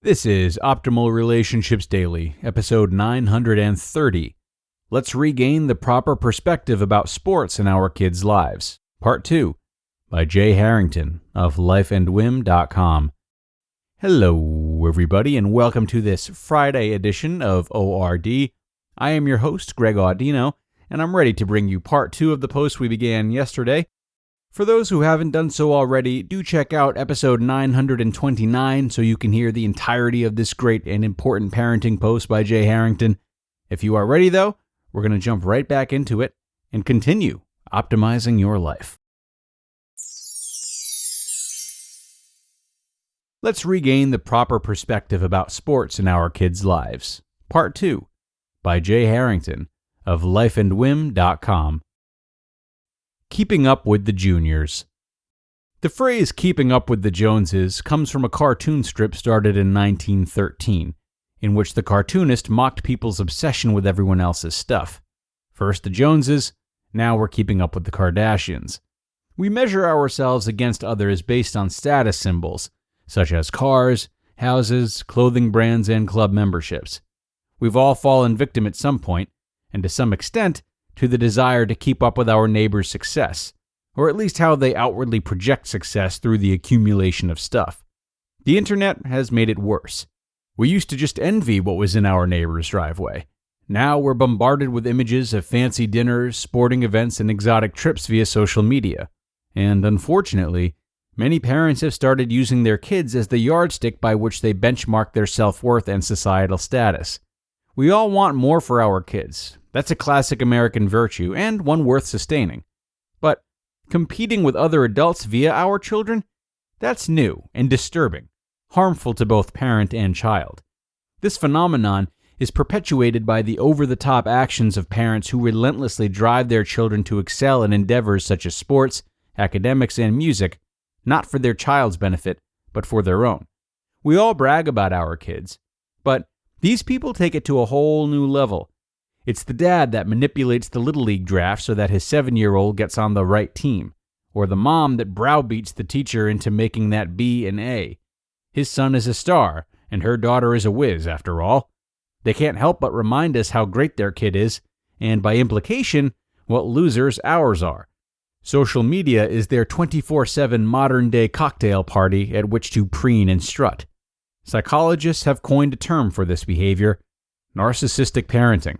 This is Optimal Relationships Daily, episode 930. Let's regain the proper perspective about sports in our kids' lives. Part 2, by Heather Harrington of lifeandwhim.com. Hello, everybody, and welcome to this Friday edition of ORD. I am your host, Greg Audino, and I'm ready to bring you part 2 of the post we began yesterday. For those who haven't done so already, do check out episode 929 so you can hear the entirety of this great and important parenting post by Heather Harrington. If you are ready, though, we're going to jump right back into it and continue optimizing your life. Let's regain the proper perspective about sports in our kids' lives. Part 2, by Heather Harrington of lifeandwhim.com. Keeping up with the juniors. The phrase keeping up with the Joneses comes from a cartoon strip started in 1913, in which the cartoonist mocked people's obsession with everyone else's stuff. First the Joneses, now we're keeping up with the Kardashians. We measure ourselves against others based on status symbols, such as cars, houses, clothing brands, and club memberships. We've all fallen victim at some point, and to some extent, to the desire to keep up with our neighbor's success, or at least how they outwardly project success through the accumulation of stuff. The internet has made it worse. We used to just envy what was in our neighbor's driveway. Now we're bombarded with images of fancy dinners, sporting events, and exotic trips via social media. And unfortunately, many parents have started using their kids as the yardstick by which they benchmark their self-worth and societal status. We all want more for our kids. That's a classic American virtue, and one worth sustaining. But competing with other adults via our children? That's new and disturbing, harmful to both parent and child. This phenomenon is perpetuated by the over-the-top actions of parents who relentlessly drive their children to excel in endeavors such as sports, academics, and music, not for their child's benefit, but for their own. We all brag about our kids, but these people take it to a whole new level. It's the dad that manipulates the Little League draft so that his 7-year-old gets on the right team, or the mom that browbeats the teacher into making that B an A. His son is a star, and her daughter is a whiz, after all. They can't help but remind us how great their kid is, and by implication, what losers ours are. Social media is their 24/7 modern-day cocktail party at which to preen and strut. Psychologists have coined a term for this behavior: narcissistic parenting.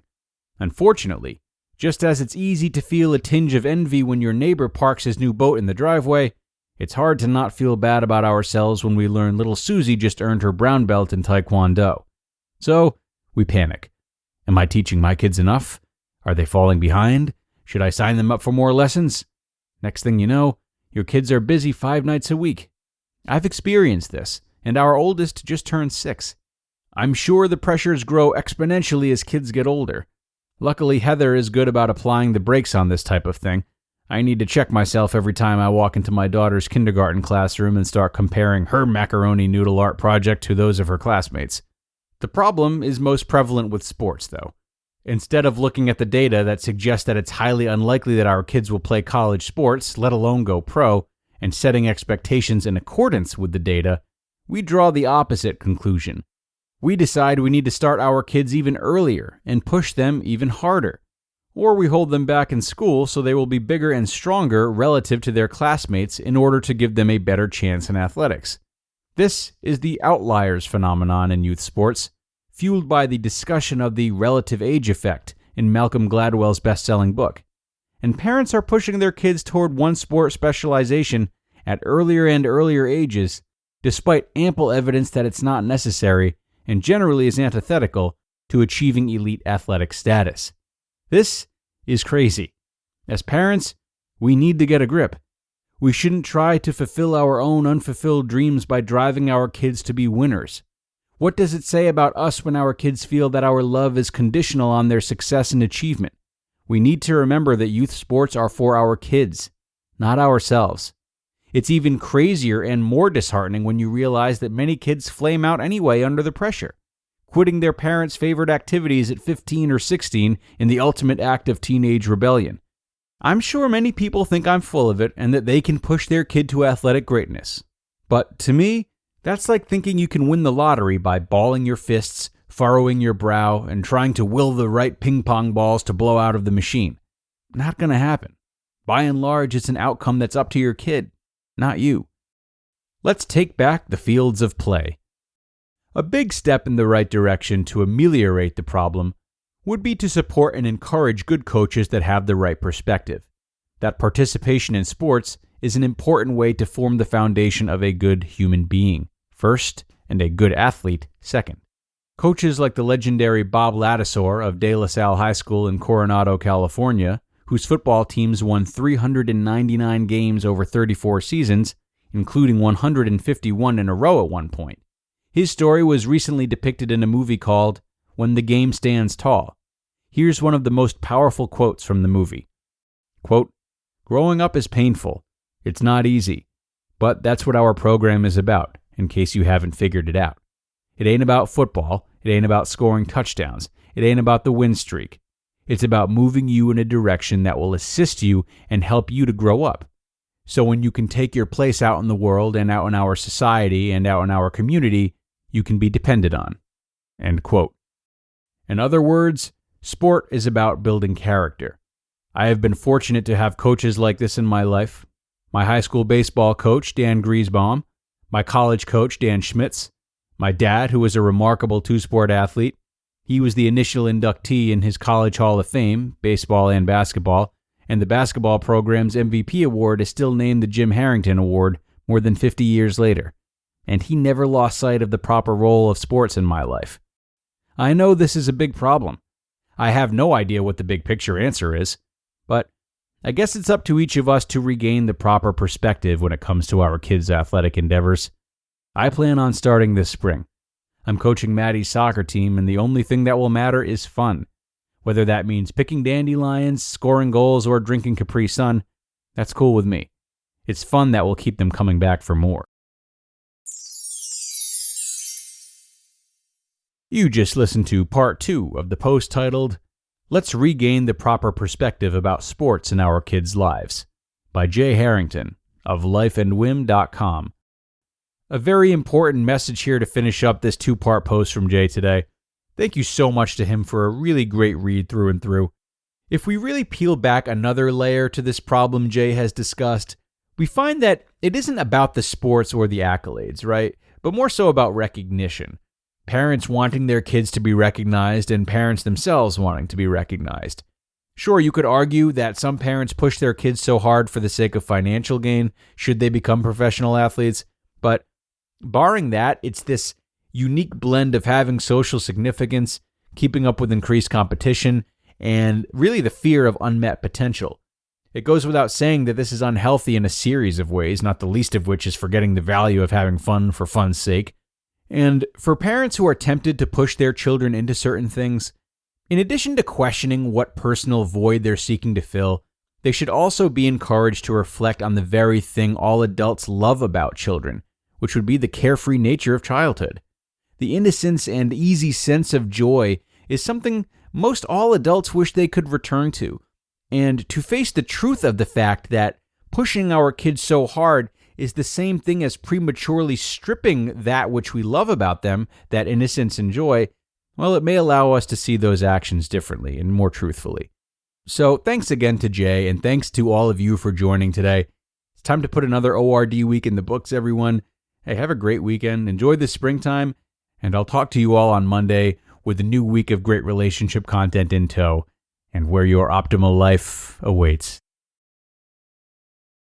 Unfortunately, just as it's easy to feel a tinge of envy when your neighbor parks his new boat in the driveway, it's hard to not feel bad about ourselves when we learn little Susie just earned her brown belt in Taekwondo. So, we panic. Am I teaching my kids enough? Are they falling behind? Should I sign them up for more lessons? Next thing you know, your kids are busy 5 nights a week. I've experienced this, and our oldest just turned 6. I'm sure the pressures grow exponentially as kids get older. Luckily, Heather is good about applying the brakes on this type of thing. I need to check myself every time I walk into my daughter's kindergarten classroom and start comparing her macaroni noodle art project to those of her classmates. The problem is most prevalent with sports, though. Instead of looking at the data that suggests that it's highly unlikely that our kids will play college sports, let alone go pro, and setting expectations in accordance with the data, we draw the opposite conclusion. We decide we need to start our kids even earlier and push them even harder. Or we hold them back in school so they will be bigger and stronger relative to their classmates in order to give them a better chance in athletics. This is the outliers phenomenon in youth sports, fueled by the discussion of the relative age effect in Malcolm Gladwell's best-selling book. And parents are pushing their kids toward one sport specialization at earlier and earlier ages, despite ample evidence that it's not necessary and generally is antithetical to achieving elite athletic status. This is crazy. As parents, we need to get a grip. We shouldn't try to fulfill our own unfulfilled dreams by driving our kids to be winners. What does it say about us when our kids feel that our love is conditional on their success and achievement? We need to remember that youth sports are for our kids, not ourselves. It's even crazier and more disheartening when you realize that many kids flame out anyway under the pressure, quitting their parents' favorite activities at 15 or 16 in the ultimate act of teenage rebellion. I'm sure many people think I'm full of it and that they can push their kid to athletic greatness. But to me, That's like thinking you can win the lottery by balling your fists, furrowing your brow, and trying to will the right ping pong balls to blow out of the machine. Not going to happen. By and large, it's an outcome that's up to your kid, not you. Let's take back the fields of play. A big step in the right direction to ameliorate the problem would be to support and encourage good coaches that have the right perspective. That participation in sports is an important way to form the foundation of a good human being, first, and a good athlete, second. Coaches like the legendary Bob Ladouceur of De La Salle High School in Coronado, California, whose football teams won 399 games over 34 seasons, including 151 in a row at one point. His story was recently depicted in a movie called When the Game Stands Tall. Here's one of the most powerful quotes from the movie. Quote, "Growing up is painful. It's not easy. But that's what our program is about, in case you haven't figured it out. It ain't about football. It ain't about scoring touchdowns. It ain't about the win streak. It's about moving you in a direction that will assist you and help you to grow up. So when you can take your place out in the world and out in our society and out in our community, you can be depended on." End quote. In other words, sport is about building character. I have been fortunate to have coaches like this in my life. My high school baseball coach, Dan Griesbaum, my college coach, Dan Schmitz, my dad, who was a remarkable two-sport athlete. He was the initial inductee in his College Hall of Fame, baseball and basketball, and the basketball program's MVP award is still named the Jim Harrington Award more than 50 years later. And he never lost sight of the proper role of sports in my life. I know this is a big problem. I have no idea what the big picture answer is, but I guess it's up to each of us to regain the proper perspective when it comes to our kids' athletic endeavors. I plan on starting this spring. I'm coaching Maddie's soccer team, and the only thing that will matter is fun. Whether that means picking dandelions, scoring goals, or drinking Capri Sun, that's cool with me. It's fun that will keep them coming back for more. You just listened to part 2 of the post titled, "Let's Regain the Proper Perspective About Sports in Our Kids' Lives" by Jay Harrington of lifeandwhim.com. A very important message here to finish up this 2-part post from Jay today. Thank you so much to him for a really great read through and through. If we really peel back another layer to this problem Jay has discussed, we find that it isn't about the sports or the accolades, right? But more so about recognition. Parents wanting their kids to be recognized and parents themselves wanting to be recognized. Sure, you could argue that some parents push their kids so hard for the sake of financial gain should they become professional athletes, but barring that, it's this unique blend of having social significance, keeping up with increased competition, and really the fear of unmet potential. It goes without saying that this is unhealthy in a series of ways, not the least of which is forgetting the value of having fun for fun's sake. And for parents who are tempted to push their children into certain things, in addition to questioning what personal void they're seeking to fill, they should also be encouraged to reflect on the very thing all adults love about children, which would be the carefree nature of childhood. The innocence and easy sense of joy is something most all adults wish they could return to. And to face the truth of the fact that pushing our kids so hard is the same thing as prematurely stripping that which we love about them, that innocence and joy, well, it may allow us to see those actions differently and more truthfully. So thanks again to Jay, and thanks to all of you for joining today. It's time to put another ORD week in the books, everyone. Hey, have a great weekend. Enjoy the springtime, and I'll talk to you all on Monday with a new week of great relationship content in tow and where your optimal life awaits.